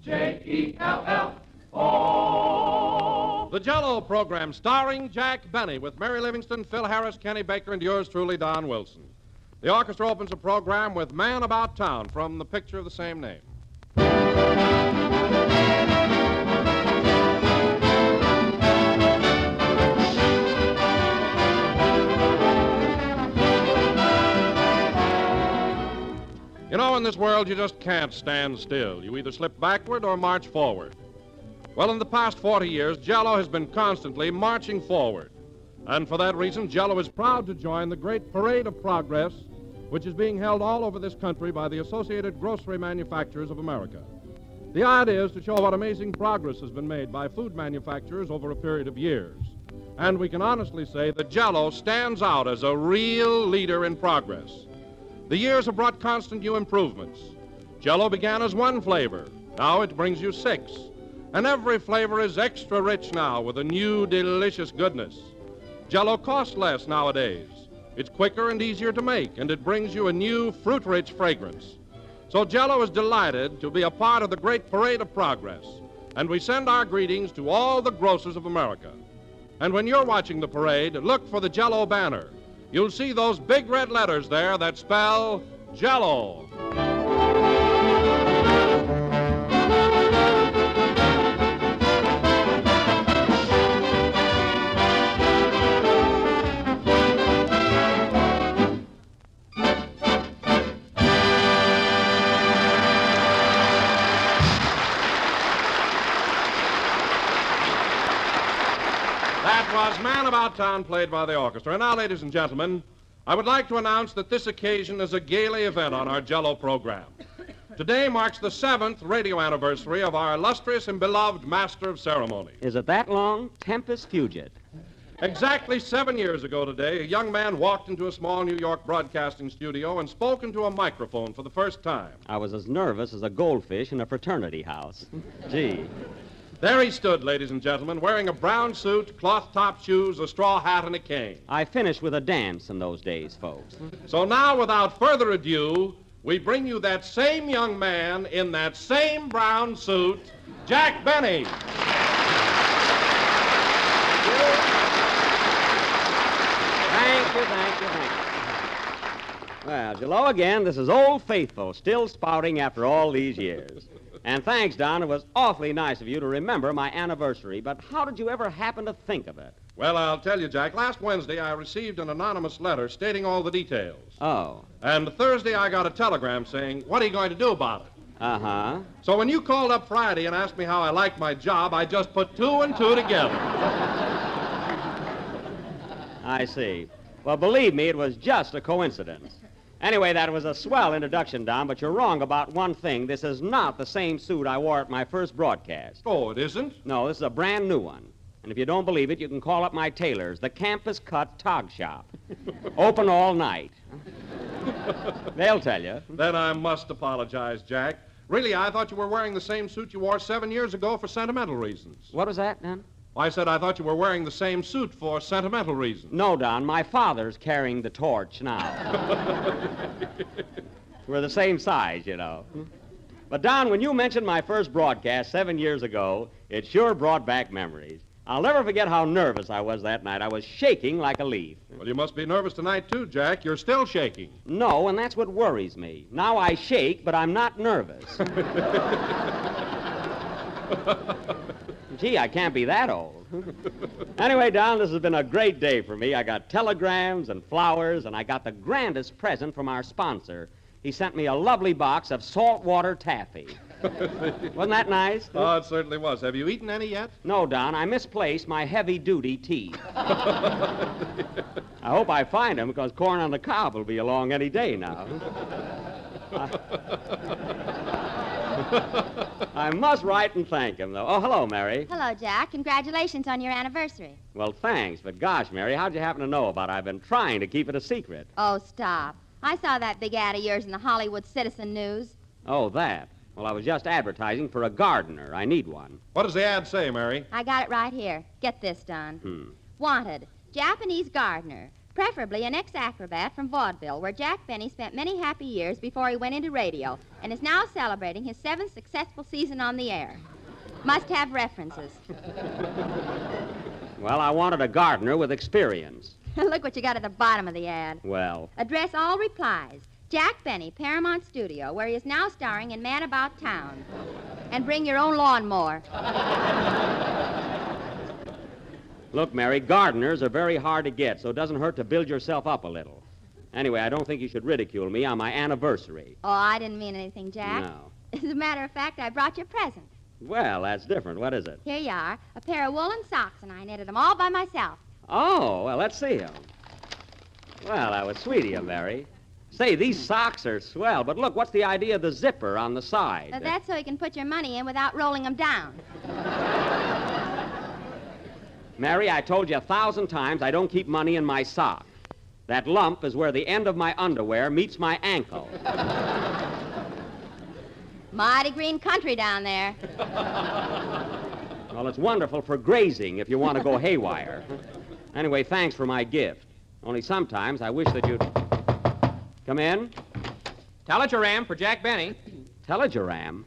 J-E-L-L-O. The Jell-O program starring Jack Benny with Mary Livingston, Phil Harris, Kenny Baker, and yours truly, Don Wilson. The orchestra opens the program with Man About Town from the picture of the same name. You know, in this world, you just can't stand still. You either slip backward or march forward. Well, in the past 40 years, Jell-O has been constantly marching forward. And for that reason, Jell-O is proud to join the great Parade of Progress, which is being held all over this country by the Associated Grocery Manufacturers of America. The idea is to show what amazing progress has been made by food manufacturers over a period of years. And we can honestly say that Jell-O stands out as a real leader in progress. The years have brought constant new improvements. Jell-O began as one flavor. Now it brings you 6. And every flavor is extra rich now with a new, delicious goodness. Jell-O costs less nowadays. It's quicker and easier to make, and it brings you a new, fruit-rich fragrance. So Jell-O is delighted to be a part of the great Parade of Progress. And we send our greetings to all the grocers of America. And when you're watching the parade, look for the Jell-O banner. You'll see those big red letters there that spell Jell-O. Was Man About Town, played by the orchestra. And now, ladies and gentlemen, I would like to announce that this occasion is a Gaily event on our Jell-O program. Today marks the 7th radio anniversary of our illustrious and beloved Master of Ceremonies. Is it that long? Tempus fugit. Exactly 7 years ago today, a young man walked into a small New York broadcasting studio and spoke into a microphone for the first time. I was as nervous as a goldfish in a fraternity house. Gee. There he stood, ladies and gentlemen, wearing a brown suit, cloth-top shoes, a straw hat, and a cane. I finished with a dance in those days, folks. So now, without further ado, we bring you that same young man in that same brown suit, Jack Benny. Thank you. Well, hello again. This is Old Faithful, still spouting after all these years. And thanks, Don. It was awfully nice of you to remember my anniversary, but how did you ever happen to think of it? Well, I'll tell you, Jack. Last Wednesday, I received an anonymous letter stating all the details. Oh. And Thursday, I got a telegram saying, what are you going to do about it? Uh-huh. So when you called up Friday and asked me how I liked my job, I just put 2 and 2 together. I see. Well, believe me, it was just a coincidence. Anyway, that was a swell introduction, Don, but you're wrong about one thing. This is not the same suit I wore at my first broadcast. Oh, it isn't? No, this is a brand new one. And if you don't believe it, you can call up my tailors, the Campus Cut Tog Shop. Open all night. They'll tell you. Then I must apologize, Jack. Really, I thought you were wearing the same suit you wore 7 years ago for sentimental reasons. What was that, Don? I said I thought you were wearing the same suit for sentimental reasons. No, Don, my father's carrying the torch now. We're the same size, you know. But, Don, when you mentioned my first broadcast 7 years ago, it sure brought back memories. I'll never forget how nervous I was that night. I was shaking like a leaf. Well, you must be nervous tonight, too, Jack. You're still shaking. No, and that's what worries me. Now I shake, but I'm not nervous. Gee, I can't be that old. Anyway, Don, this has been a great day for me. I got telegrams and flowers, and I got the grandest present from our sponsor. He sent me a lovely box of saltwater taffy. Wasn't that nice? Oh, it certainly was. Have you eaten any yet? No, Don. I misplaced my heavy-duty teeth. I hope I find them, because corn on the cob will be along any day now. I must write and thank him, though. Oh, hello, Mary. Hello, Jack. Congratulations on your anniversary. Well, thanks, but gosh, Mary, how'd you happen to know about it? I've been trying to keep it a secret. Oh, stop. I saw that big ad of yours in the Hollywood Citizen News. Oh, that. Well, I was just advertising for a gardener. I need one. What does the ad say, Mary? I got it right here. Get this, Don. Wanted, Japanese gardener. Preferably an ex-acrobat from vaudeville, where Jack Benny spent many happy years before he went into radio and is now celebrating his 7th successful season on the air. Must have references. Well, I wanted a gardener with experience. Look what you got at the bottom of the ad. Well, Address all replies. Jack Benny, Paramount Studio, where he is now starring in Man About Town. And bring your own lawnmower. look, Mary, gardeners are very hard to get, so it doesn't hurt to build yourself up a little. Anyway, I don't think you should ridicule me on my anniversary. Oh, I didn't mean anything, Jack. No. As a matter of fact, I brought you a present. Well, that's different. What is it? Here you are, a pair of woolen socks, and I knitted them all by myself. Oh, well, let's see them. Well, that was sweet of you, Mary. Say, these socks are swell, but look, what's the idea of the zipper on the side? That's so you can put your money in without rolling them down. Mary, I told you 1,000 times I don't keep money in my sock. That lump is where the end of my underwear meets my ankle. Mighty green country down there. Well, it's wonderful for grazing if you want to go haywire. Anyway, thanks for my gift. Only sometimes I wish that you'd... Come in. Telegram for Jack Benny. Telegram?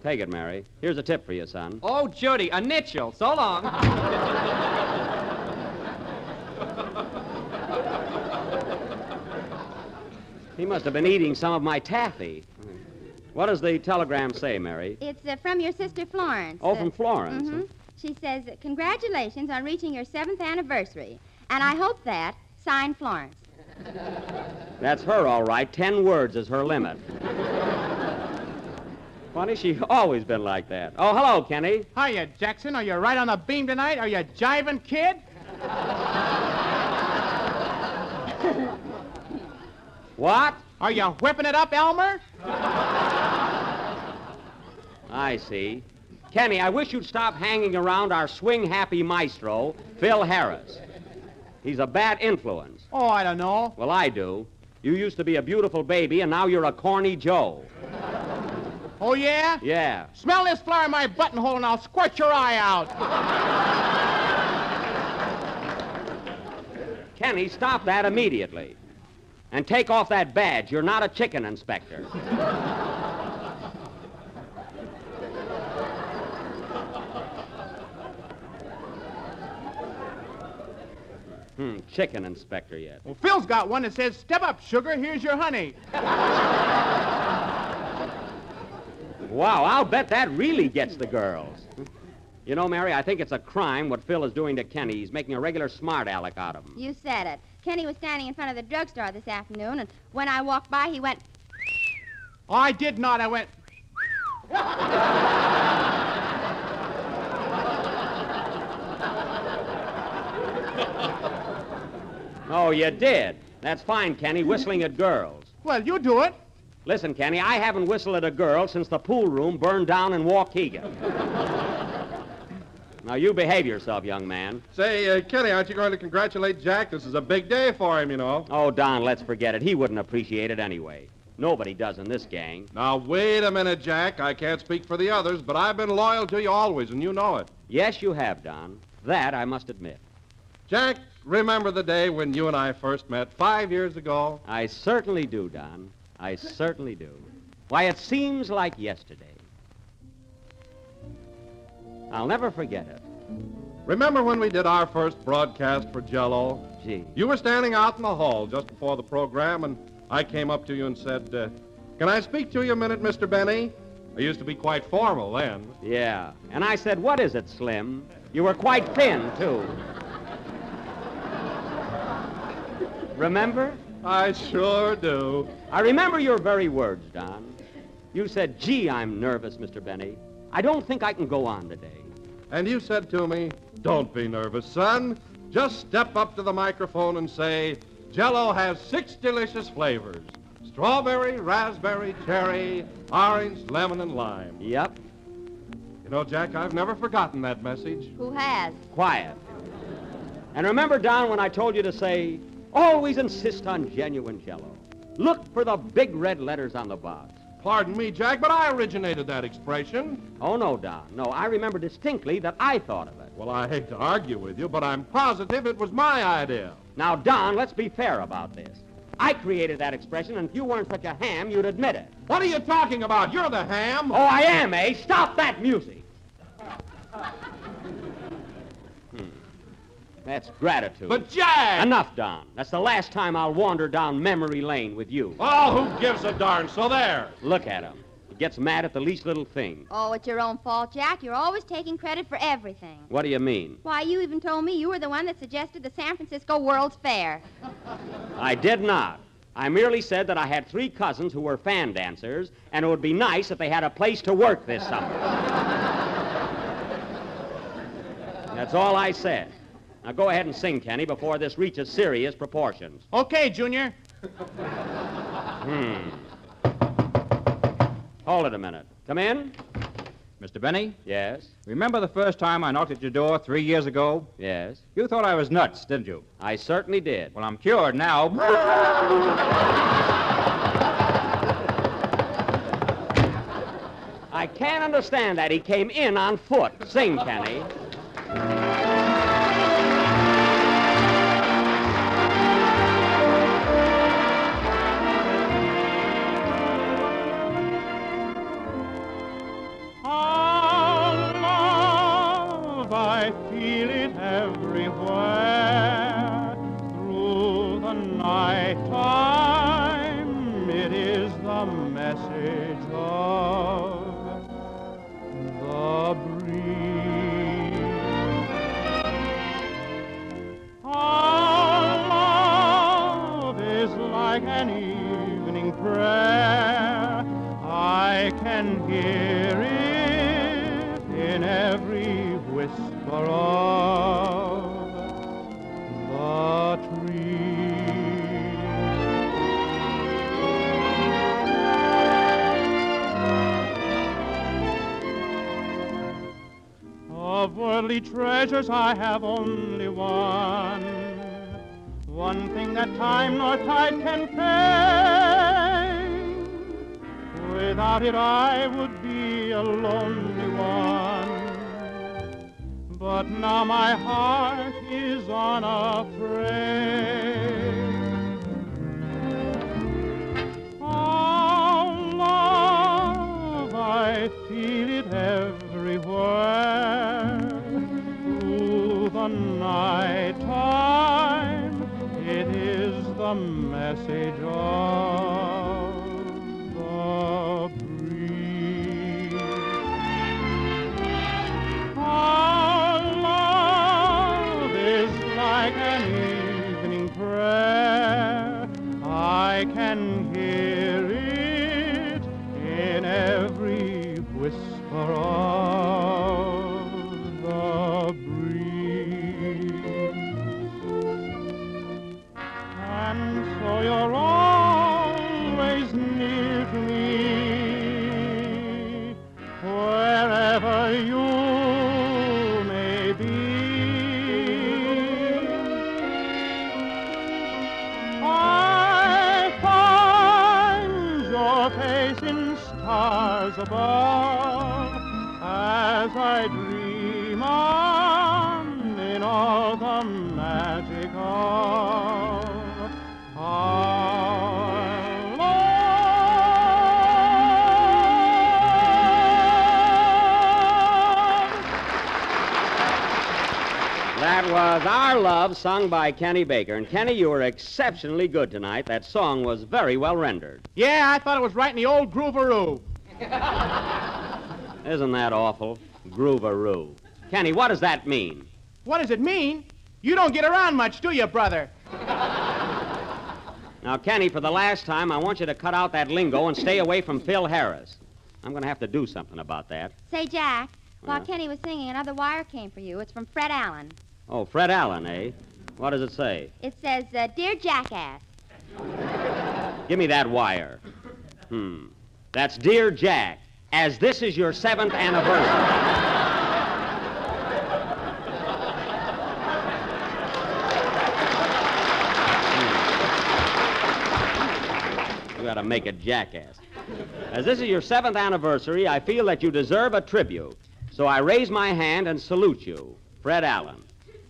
Take it, Mary. Here's a tip for you, son. Oh, Judy, a nitchel. So long. He must have been eating some of my taffy. What does the telegram say, Mary? It's from your sister Florence. Oh, from Florence. Mm-hmm. She says, congratulations on reaching your 7th anniversary. And I hope that, signed Florence. That's her, all right. 10 words is her limit. Funny, she's always been like that. Oh, hello, Kenny. Hiya, Jackson. Are you right on the beam tonight? Are you jiving, kid? What? Are you whipping it up, Elmer? I see. Kenny, I wish you'd stop hanging around our swing-happy maestro, Phil Harris. He's a bad influence. Oh, I don't know. Well, I do. You used to be a beautiful baby, and now you're a corny Joe. Oh, yeah? Yeah. Smell this flower in my buttonhole and I'll squirt your eye out. Kenny, stop that immediately. And take off that badge. You're not a chicken inspector. Chicken inspector yet. Well, Phil's got one that says, step up, sugar, here's your honey. Wow, I'll bet that really gets the girls. You know, Mary, I think it's a crime what Phil is doing to Kenny. He's making a regular smart aleck out of him. You said it. Kenny was standing in front of the drugstore this afternoon, and when I walked by, he went... Oh, I did not. I went... Oh, you did? That's fine, Kenny, whistling at girls. Well, you do it. Listen, Kenny, I haven't whistled at a girl since the pool room burned down in Waukegan. Now, you behave yourself, young man. Say, Kenny, aren't you going to congratulate Jack? This is a big day for him, you know. Oh, Don, let's forget it. He wouldn't appreciate it anyway. Nobody does in this gang. Now, wait a minute, Jack. I can't speak for the others, but I've been loyal to you always, and you know it. Yes, you have, Don. That I must admit. Jack, remember the day when you and I first met 5 years ago? I certainly do, Don. I certainly do. Why, it seems like yesterday. I'll never forget it. Remember when we did our first broadcast for Jell-O? Gee. You were standing out in the hall just before the program, and I came up to you and said, can I speak to you a minute, Mr. Benny? I used to be quite formal then. Yeah. And I said, what is it, Slim? You were quite thin, too. Remember? I sure do. I remember your very words, Don. You said, gee, I'm nervous, Mr. Benny. I don't think I can go on today. And you said to me, don't be nervous, son. Just step up to the microphone and say, Jell-O has 6 delicious flavors. Strawberry, raspberry, cherry, orange, lemon, and lime. Yep. You know, Jack, I've never forgotten that message. Who has? Quiet. And remember, Don, when I told you to say, always insist on genuine Jell-O. Look for the big red letters on the box. Pardon me, Jack, but I originated that expression. Oh, no, Don. No, I remember distinctly that I thought of it. Well, I hate to argue with you, but I'm positive it was my idea. Now, Don, let's be fair about this. I created that expression, and if you weren't such a ham, you'd admit it. What are you talking about? You're the ham. Oh, I am, eh? Stop that music. That's gratitude. But, Jack! Enough, Don. That's the last time I'll wander down memory lane with you. Oh, who gives a darn? So there. Look at him. He gets mad at the least little thing. Oh, it's your own fault, Jack. You're always taking credit for everything. What do you mean? Why, you even told me you were the one that suggested the San Francisco World's Fair. I did not. I merely said that I had 3 cousins who were fan dancers, and it would be nice if they had a place to work this summer. That's all I said. Now go ahead and sing, Kenny, before this reaches serious proportions. Okay, Junior. Hold it a minute. Come in. Mr. Benny, Yes. remember the first time I knocked at your door 3 years ago? Yes. You thought I was nuts, didn't you? I certainly did. Well, I'm cured now. I can't understand that. He came in on foot. Sing, Kenny. I feel it everywhere through the night time. It is the message of the breeze. Our love is like an evening prayer. I can hear it in every whisper of the trees. Of worldly treasures I have only one thing that time nor tide can pay. Without it I would be a lonely one. But now my heart is unafraid. Oh, love, I feel it everywhere. Through the night time, it is the message of the breeze. Like an evening prayer, I can hear it in every whisper of the breeze. And so you're always near to me, wherever you may be. Stars above, as I dream on in all the magic of our love. That was Our Love, sung by Kenny Baker. And Kenny, you were exceptionally good tonight. That song was very well rendered. Yeah, I thought it was right in the old groovaroo. Isn't that awful? Groovaroo. Kenny, what does that mean? What does it mean? You don't get around much, do you, brother? Now, Kenny, for the last time, I want you to cut out that lingo and stay away from Phil Harris. I'm going to have to do something about that. Say, Jack, while Yeah? Kenny was singing, another wire came for you. It's from Fred Allen. Oh, Fred Allen, eh? What does it say? It says, Dear Jackass. Give me that wire. That's Dear Jack, as this is your 7th anniversary. We ought to make a jackass. As this is your 7th anniversary, I feel that you deserve a tribute. So I raise my hand and salute you, Fred Allen.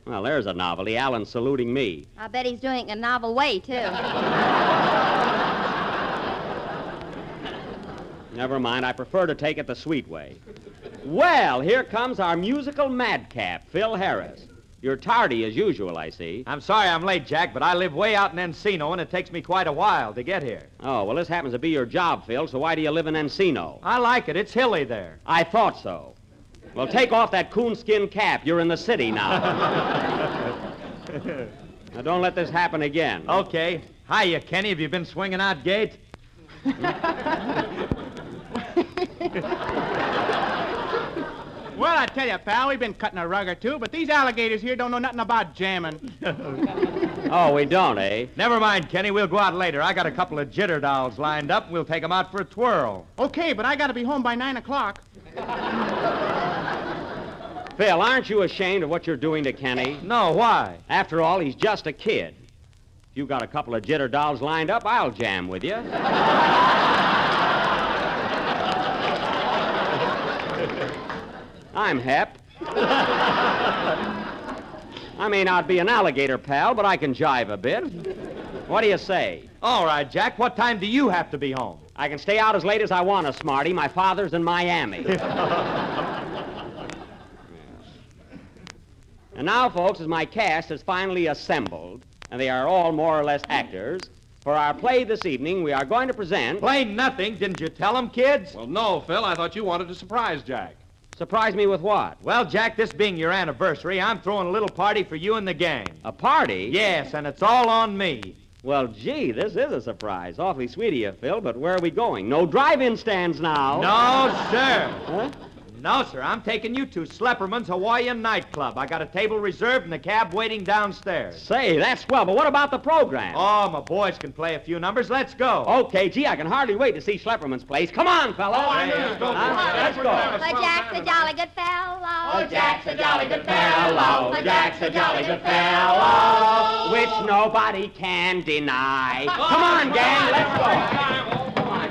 Well, there's a novelty. Allen saluting me. I bet he's doing it in a novel way, too. Never mind. I prefer to take it the sweet way. Well, here comes our musical madcap, Phil Harris. You're tardy as usual, I see. I'm sorry I'm late, Jack, but I live way out in Encino, and it takes me quite a while to get here. Oh, well, this happens to be your job, Phil, so why do you live in Encino? I like it. It's hilly there. I thought so. Well, take off that coonskin cap. You're in the city now. Now, don't let this happen again. Okay. Hiya, Kenny. Have you been swinging out gate? Well, I tell you, pal, we've been cutting a rug or two, but these alligators here don't know nothing about jamming. Oh, we don't, eh? Never mind, Kenny. We'll go out later. I got a couple of jitter dolls lined up, and we'll take them out for a twirl. Okay, but I gotta be home by 9 o'clock. Phil, aren't you ashamed of what you're doing to Kenny? No, why? After all, he's just a kid. If you got a couple of jitter dolls lined up, I'll jam with you. I'm hep. I may not be an alligator, pal, but I can jive a bit. What do you say? All right, Jack. What time do you have to be home? I can stay out as late as I want to, Smarty. My father's in Miami. And now, folks, as my cast is finally assembled, and they are all more or less actors, for our play this evening, we are going to present... Play nothing. Didn't you tell them, kids? Well, no, Phil. I thought you wanted to surprise Jack. Surprise me with what? Well, Jack, this being your anniversary, I'm throwing a little party for you and the gang. A party? Yes, and it's all on me. Well, gee, this is a surprise. Awfully sweet of you, Phil, but where are we going? No drive-in stands now. No, sir. Huh? No, sir. I'm taking you to Slepperman's Hawaiian nightclub. I got a table reserved and the cab waiting downstairs. Say, that's swell, but what about the program? Oh, my boys can play a few numbers. Let's go. Okay, gee, I can hardly wait to see Schlepperman's place. Come on, fellas. Let's go. Let's go. But Jack's a jolly good fellow. Oh, Jack's a jolly good fellow. Jack's a jolly good fellow, which nobody can deny. Come on, gang, let's go. Come on,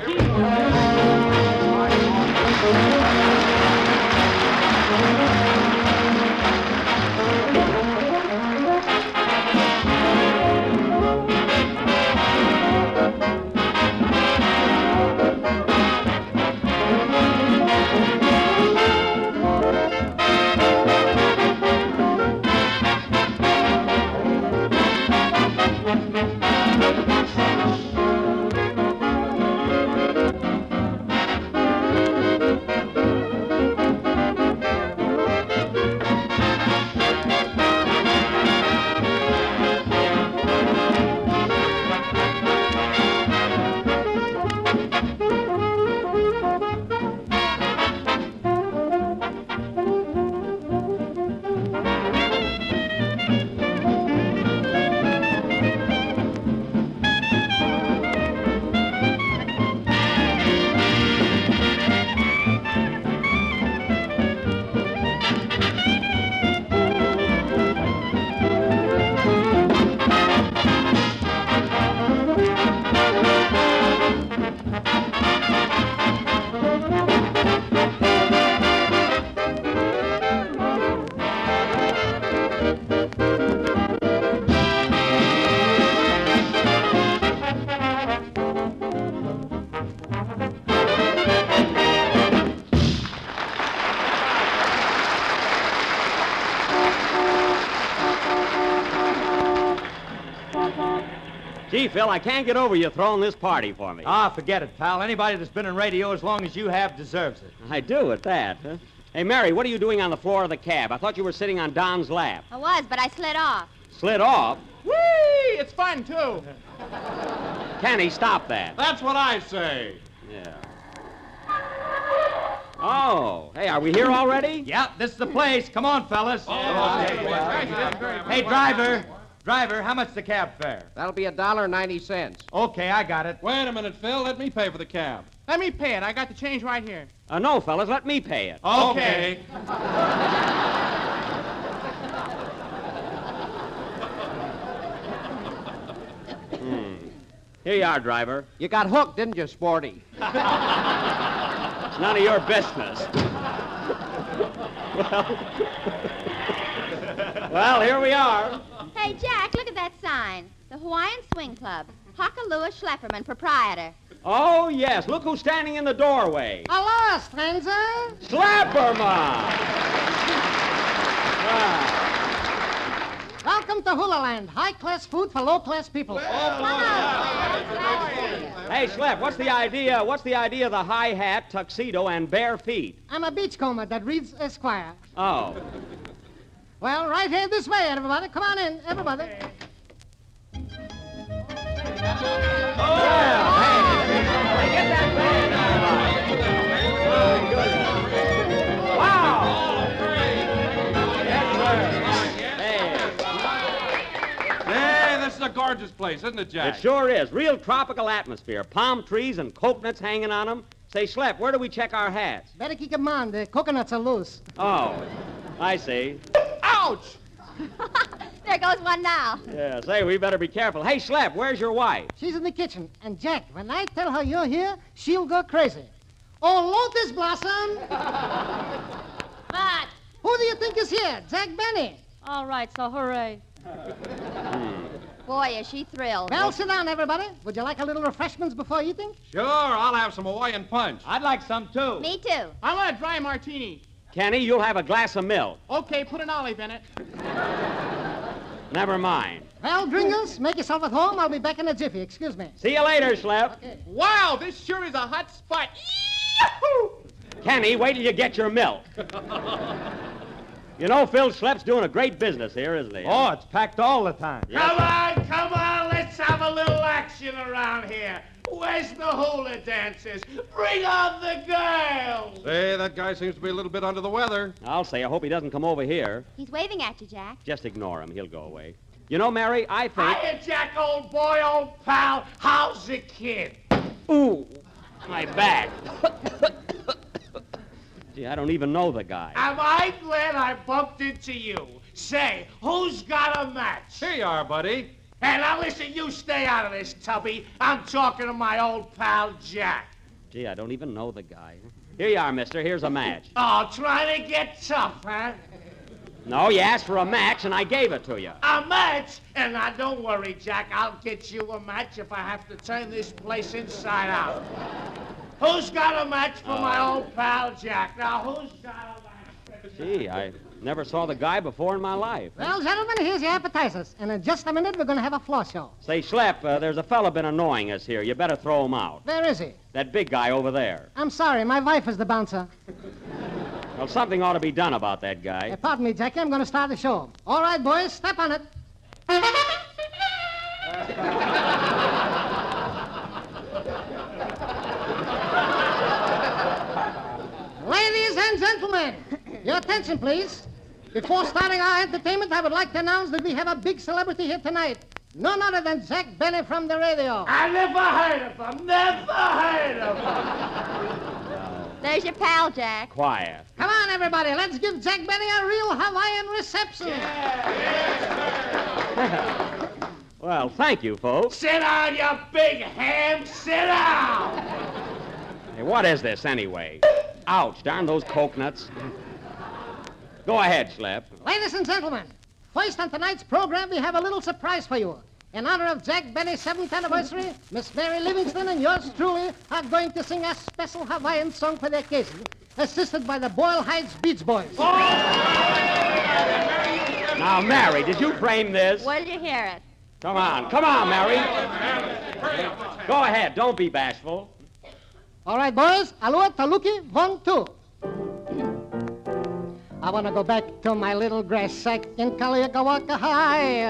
Gee, Phil, I can't get over you throwing this party for me. Ah, forget it, pal. Anybody that's been in radio as long as you have deserves it. I do at that, huh? Hey, Mary, what are you doing on the floor of the cab? I thought you were sitting on Don's lap. I was, but I slid off. Slid off? Whee! It's fun, too. Kenny, stop that. That's what I say. Yeah. Oh, hey, are we here already? Yeah, this is the place. Come on, fellas. Hey, driver. Driver, how much the cab fare? That'll be $1.90. Okay, I got it. Wait a minute, Phil. Let me pay for the cab. Let me pay it. I got the change right here. No, fellas, let me pay it. Okay. Here you are, driver. You got hooked, didn't you, Sporty? It's none of your business. Well, here we are. Hey, Jack, look at that sign. The Hawaiian Swing Club. Hockalua Schlepperman, proprietor. Oh, yes. Look who's standing in the doorway. Hello, stranger. Slapperman! Ah. Welcome to Hula Land. High-class food for low-class people. Hey, Slep, what's the idea? What's the idea of the high hat, tuxedo, and bare feet? I'm a beachcomber that reads Esquire. Oh. Well, right here this way, everybody. Come on in, everybody. Hey, this is a gorgeous place, isn't it, Jack? It sure is. Real tropical atmosphere. Palm trees and coconuts hanging on them. Say, Slep, where do we check our hats? Better keep them on. The coconuts are loose. Oh, I see. Ouch! There goes one now. Yeah, say, we better be careful. Hey, Slep, where's your wife? She's in the kitchen. And, Jack, when I tell her you're here, she'll go crazy. Oh, Lotus Blossom! What? Who do you think is here? Jack Benny. All right, so hooray. Boy, is she thrilled. Well, sit down, everybody. Would you like a little refreshments before eating? Sure, I'll have some Hawaiian punch. I'd like some, too. Me too. I want a dry martini. Kenny, you'll have a glass of milk. Okay, put an olive in it. Never mind. Well, Gringles, make yourself at home. I'll be back in a jiffy. Excuse me. See you later, Slep. Okay. Wow, this sure is a hot spot. Yahoo! Kenny, wait till you get your milk. You know, Phil Schlepp's doing a great business here, isn't he? Oh, it's packed all the time. Yes. Come on, let's have a little action around here. Where's the hula dancers? Bring on the girls! Say, that guy seems to be a little bit under the weather. I'll say, I hope he doesn't come over here. He's waving at you, Jack. Just ignore him. He'll go away. You know, Mary, I think... Hiya, Jack, old boy, old pal. How's the kid? Ooh, my back. Gee, I don't even know the guy. Am I glad I bumped into you? Say, who's got a match? Here you are, buddy. Hey, now listen, you stay out of this, Tubby. I'm talking to my old pal, Jack. Gee, I don't even know the guy. Here you are, mister. Here's a match. Oh, trying to get tough, huh? No, you asked for a match, and I gave it to you. A match? And now, don't worry, Jack. I'll get you a match if I have to turn this place inside out. Who's got a match for my old pal, Jack? Now, who's got a match? Gee, I never saw the guy before in my life. Well, gentlemen, here's your appetizers. And in just a minute, we're going to have a floor show. Say, Schlepp, there's a fella been annoying us here. You better throw him out. Where is he? That big guy over there. I'm sorry, my wife is the bouncer. Well, something ought to be done about that guy. Pardon me, Jackie, I'm going to start the show. All right, boys, step on it. Ladies and gentlemen, your attention, please. Before starting our entertainment, I would like to announce that we have a big celebrity here tonight. None other than Jack Benny from the radio. I never heard of him. Never heard of him. There's your pal, Jack. Quiet. Come on, everybody. Let's give Jack Benny a real Hawaiian reception. Well, thank you, folks. Sit down, you big ham. Sit down. Hey, what is this, anyway? Ouch, darn those coconuts. Go ahead, Schlepp. Ladies and gentlemen, first on tonight's program, we have a little surprise for you. In honor of Jack Benny's 7th anniversary, Miss Mary Livingston and yours truly are going to sing a special Hawaiian song for the occasion, assisted by the Boyle Heights Beach Boys. Oh! Now, Mary, did you frame this? Where did you hear it? Come on, Mary. Go ahead, don't be bashful. All right, boys. Alua, taluki, 1, 2. I want to go back to my little grass sack in Kaliakawaka High.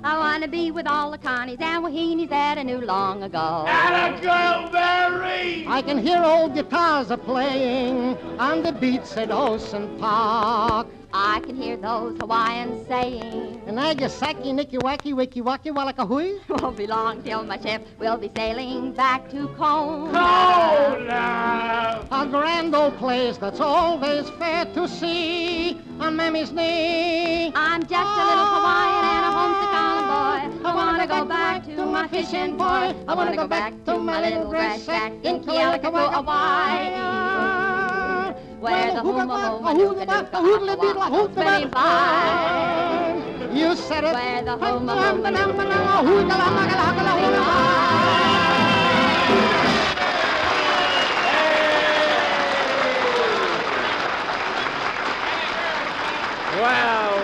I want to be with all the Connies and Wahinis that I knew long ago. And a girl, Mary! I can hear old guitars a-playing on the beach at Ocean Park. I can hear those Hawaiians saying, Nagasaki, Nikiwaki, Wikiwaki, Walakahui. won't be long till my ship will be sailing back to Kona. Kona! A grand old place that's always fair to see on Mammy's knee. I'm just a little Hawaiian and a homesick on boy. I want to go back to my fishing boy. I want to go back to my little grass shack in Keokuk, Hawaii. Where the hoodly by. You said it. Where the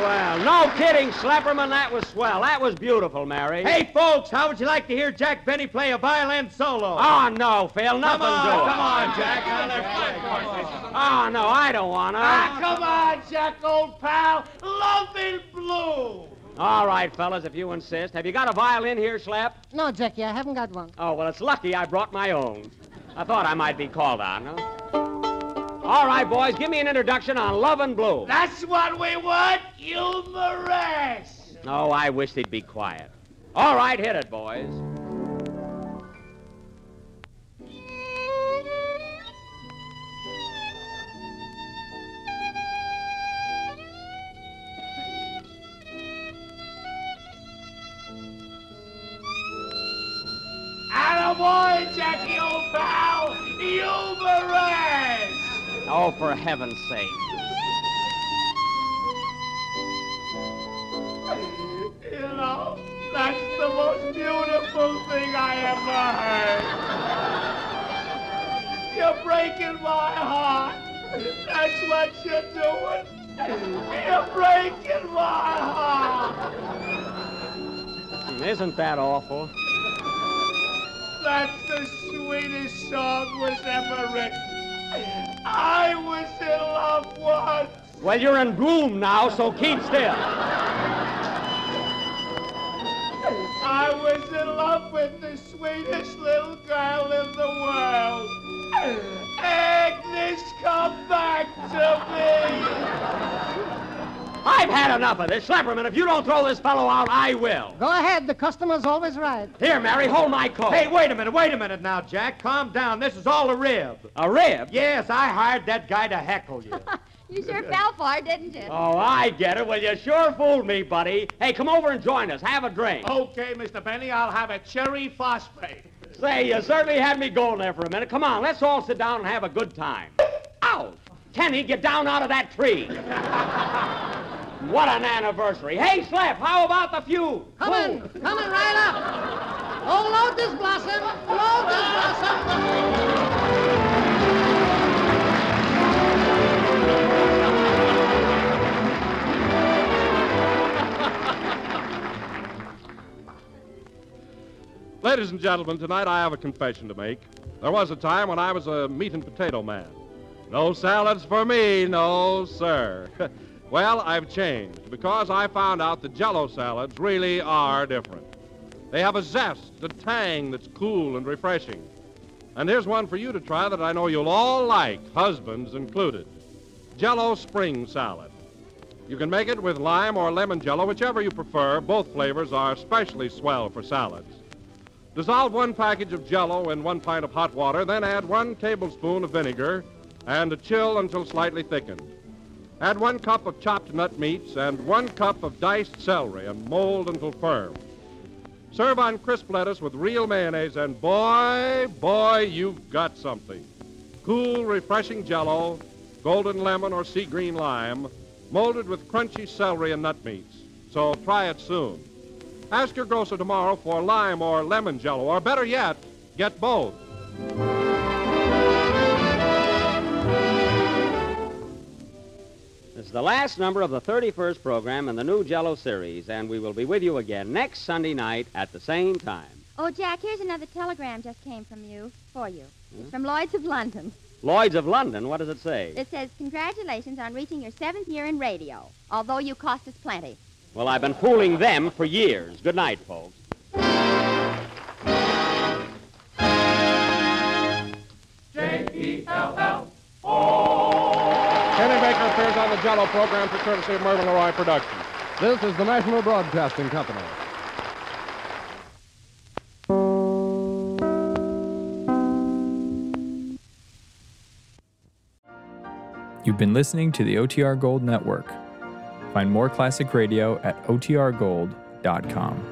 Well, no kidding, Schlepperman, that was swell. That was beautiful, Mary. Hey, folks, how would you like to hear Jack Benny play a violin solo? Oh, no, Phil, nothing doing. Come on, Jack. Oh, no, I don't want to. Come on, Jack, old pal. Love in blue. All right, fellas, if you insist. Have you got a violin here, Schlep? No, Jackie, I haven't got one. Oh, well, it's lucky I brought my own. I thought I might be called on, huh? All right, boys, give me an introduction on Love and Blue. That's what we want, humorous. Oh, I wish they'd be quiet. All right, hit it, boys. Attaboy, Jackie, old pal, humorous. Oh, for heaven's sake. You know, that's the most beautiful thing I ever heard. You're breaking my heart. That's what you're doing. You're breaking my heart. Isn't that awful? That's the sweetest song was ever written. I was in love once. Well, you're in bloom now, so keep still. I was in love with the sweetest little girl in the world. Agnes, come back to me. I've had enough of this. Schlepperman, if you don't throw this fellow out, I will. Go ahead, the customer's always right. Here, Mary, hold my coat. Hey, wait a minute now, Jack. Calm down. This is all a rib. A rib? Yes, I hired that guy to heckle you. You sure fell for it, didn't you? Oh, I get it. Well, you sure fooled me, buddy. Hey, come over and join us. Have a drink. Okay, Mr. Benny, I'll have a cherry phosphate. Say, you certainly had me going there for a minute. Come on, let's all sit down and have a good time. Ouch! Kenny, get down out of that tree. What an anniversary. Hey, Slap, how about the few? Coming right up. Oh, load this blossom. Load this blossom. Ladies and gentlemen, tonight I have a confession to make. There was a time when I was a meat and potato man. No salads for me, no, sir. Well, I've changed because I found out that Jell-O salads really are different. They have a zest, a tang that's cool and refreshing. And here's one for you to try that I know you'll all like, husbands included. Jell-O spring salad. You can make it with lime or lemon Jell-O, whichever you prefer. Both flavors are especially swell for salads. Dissolve 1 package of Jell-O in 1 pint of hot water, then add 1 tablespoon of vinegar and chill until slightly thickened. Add 1 cup of chopped nut meats and 1 cup of diced celery and mold until firm. Serve on crisp lettuce with real mayonnaise, and boy, you've got something. Cool, refreshing Jell-O, golden lemon or sea green lime, molded with crunchy celery and nut meats. So try it soon. Ask your grocer tomorrow for lime or lemon Jell-O, or better yet, get both. This is the last number of the 31st program in the new Jell-O series, and we will be with you again next Sunday night at the same time. Oh, Jack, here's another telegram just came from you, for you. It's from Lloyd's of London. Lloyd's of London, what does it say? It says, congratulations on reaching your 7th year in radio, although you cost us plenty. Well, I've been fooling them for years. Good night, folks. J-E-L-L-O. Kenny Baker appears on the Jell-O program for courtesy of Mervyn LeRoy Productions. This is the National Broadcasting Company. You've been listening to the OTR Gold Network. Find more classic radio at otrgold.com. Ep334.com.